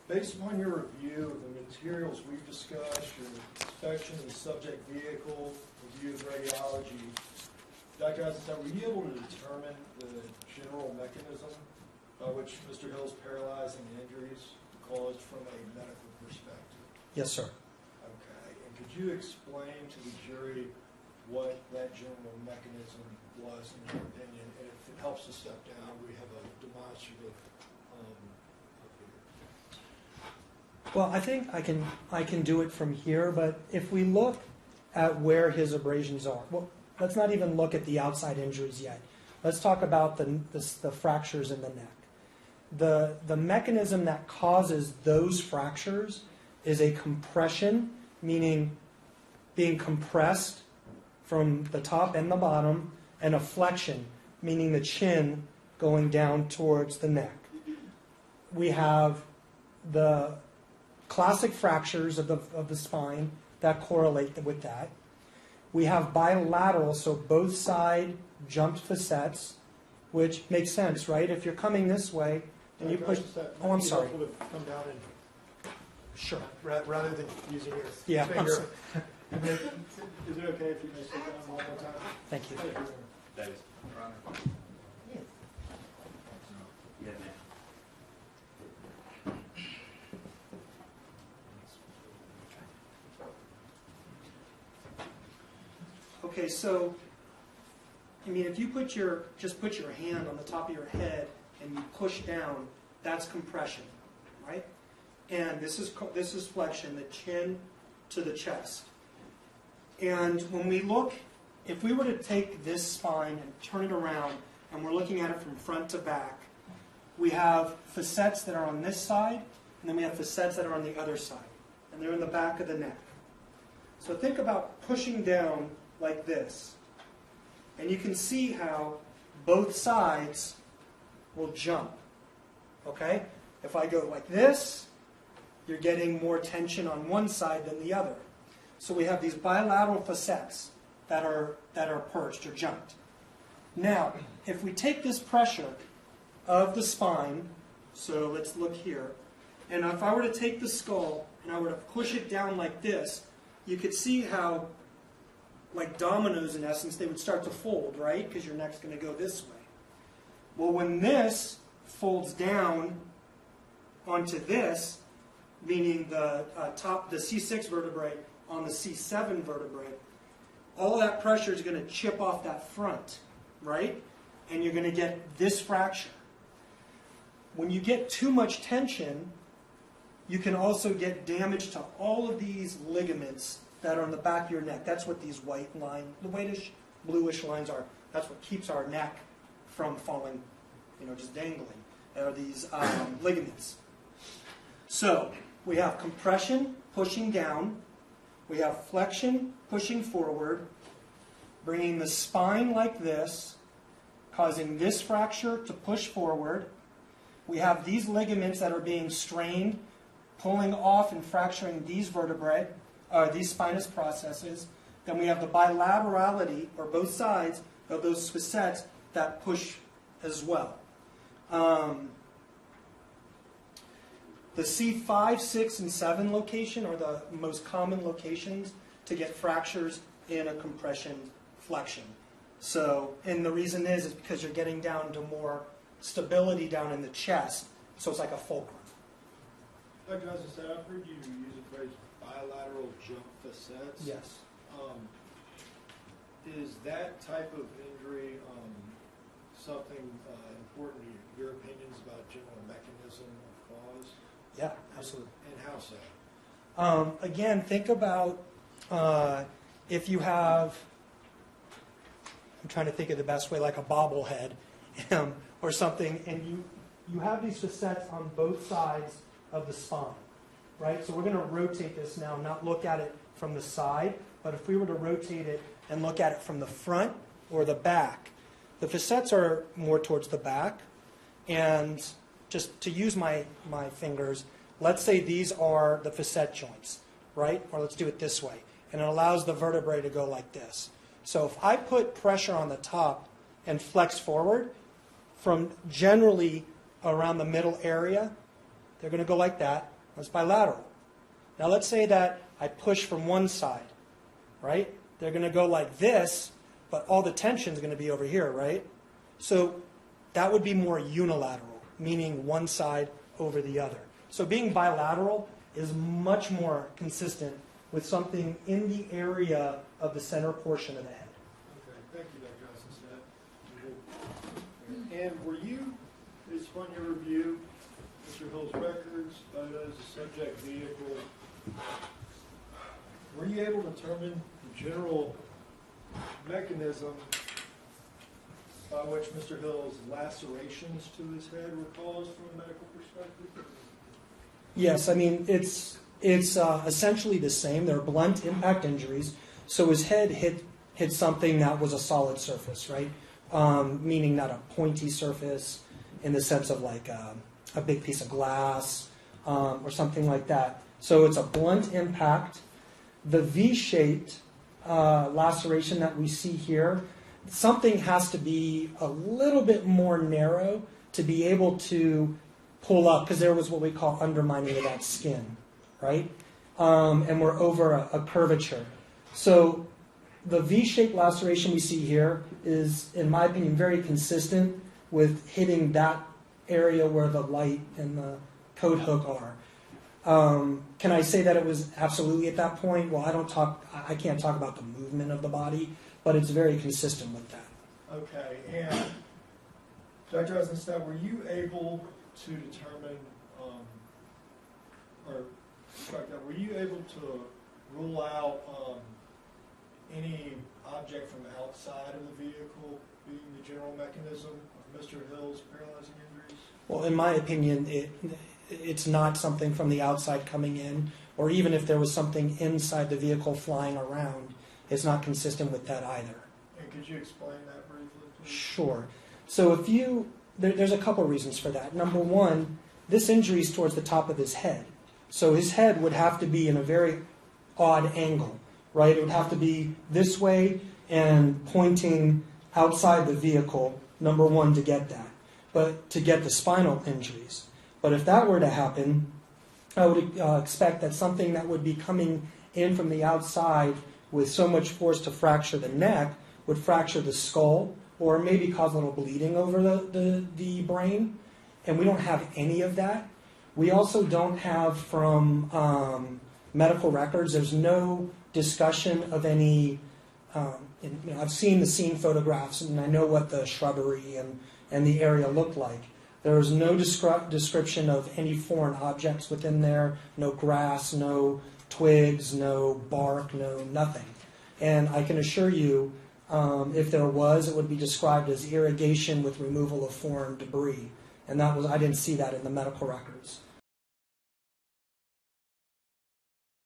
Based upon your review of the materials we've discussed, your inspection of the subject vehicle, review of radiology, Dr. Eisenstat, were you able to determine the general mechanism by which Mr. Hill's paralyzing injuries caused from a medical perspective? Yes, sir. Okay. And could you explain to the jury what that general mechanism was in your opinion? And if it helps to step down, we have a demonstrative Well, I think I can do it from here, but if we look at where his abrasions are, well, let's not even look at the outside injuries yet. Let's talk about the fractures in the neck. The mechanism that causes those fractures is a compression, meaning being compressed from the top and the bottom, and a flexion, meaning the chin going down towards the neck. We have the classic fractures of the spine that correlate with that. We have bilateral, so both side jumped facets, which makes sense, right? If you're coming this way and you push... Oh, I'm sorry. Come down and Sure. rather than using your finger. Is it okay if you just sit down one more time? Thank you. Thank you. That is. Yeah, man. Okay, so, I mean, if you just put your hand on the top of your head and you push down, that's compression, right? And this is flexion, the chin to the chest. And when we look, if we were to take this spine and turn it around, and we're looking at it from front to back, we have facets that are on this side, and then we have facets that are on the other side. And they're in the back of the neck. So think about pushing down like this. And you can see how both sides will jump. Okay? If I go like this, you're getting more tension on one side than the other. So we have these bilateral facets that are perched or jumped. Now, if we take this pressure of the spine, so let's look here, and if I were to take the skull and I were to push it down like this, you could see how, like dominoes in essence, they would start to fold, right? Because your neck's going to go this way. Well, when this folds down onto this, meaning the C6 vertebrae on the C7 vertebrae, all that pressure is going to chip off that front, right? And you're going to get this fracture. When you get too much tension, you can also get damage to all of these ligaments that are on the back of your neck. That's what these white line, the whitish, bluish lines are. That's what keeps our neck from falling, just dangling. Are these ligaments. So we have compression pushing down. We have flexion pushing forward, bringing the spine like this, causing this fracture to push forward. We have these ligaments that are being strained, pulling off and fracturing these vertebrae, these spinous processes. Then we have the bilaterality, or both sides of those facets that push as well. The C5, 6, and 7 location are the most common locations to get fractures in a compression flexion. So, and the reason is because you're getting down to more stability down in the chest, so it's like a fulcrum. Dr. Eisenstat, I've heard you use the phrase bilateral jump facets. Yes. Is that type of injury something important to your opinions about general mechanism of cause? Yeah, absolutely. And how so? Again, think about if you have, I'm trying to think of the best way, like a bobblehead or something, and you have these facets on both sides of the spine, right? So we're going to rotate this now, not look at it from the side, but if we were to rotate it and look at it from the front or the back, the facets are more towards the back, and just to use my fingers, let's say these are the facet joints, right? Or let's do it this way. And it allows the vertebrae to go like this. So if I put pressure on the top and flex forward, from generally around the middle area, they're going to go like that. That's bilateral. Now let's say that I push from one side, right? They're going to go like this, but all the tension is going to be over here, right? So that would be more unilateral, meaning one side over the other. So being bilateral is much more consistent with something in the area of the center portion of the head. Okay, thank you, Dr. Eisenstat. And were you, based upon your review, Mr. Hill's records, photos, the subject vehicle, were you able to determine the general mechanism by which Mr. Hill's lacerations to his head were caused from a medical perspective? Yes, I mean, it's essentially the same. They're blunt impact injuries. So his head hit something that was a solid surface, right? Meaning not a pointy surface in the sense of like a big piece of glass or something like that. So it's a blunt impact. The V-shaped laceration that we see here, something has to be a little bit more narrow to be able to pull up, because there was what we call undermining of that skin, right? And we're over a curvature. So the V-shaped laceration we see here is, in my opinion, very consistent with hitting that area where the light and the coat hook are. Can I say that it was absolutely at that point? Well, I can't talk about the movement of the body, but it's very consistent with that. Okay, and Dr. Eisenstat, were you able to determine, were you able to rule out any object from outside of the vehicle being the general mechanism of Mr. Hill's paralyzing injuries? Well, in my opinion, it's not something from the outside coming in, or even if there was something inside the vehicle flying around, it's not consistent with that either. And could you explain that briefly, please? Sure. So there's a couple reasons for that. Number one, this injury is towards the top of his head. So his head would have to be in a very odd angle, right? It would have to be this way and pointing outside the vehicle, number one, to get that, but to get the spinal injuries. But if that were to happen, I would expect that something that would be coming in from the outside with so much force to fracture the neck would fracture the skull or maybe cause a little bleeding over the brain. And we don't have any of that. We also don't have from medical records, there's no discussion of any, I've seen the scene photographs and I know what the shrubbery and the area looked like. There was no description of any foreign objects within there, no grass, no twigs, no bark, no nothing. And I can assure you, if there was, it would be described as irrigation with removal of foreign debris. And I didn't see that in the medical records.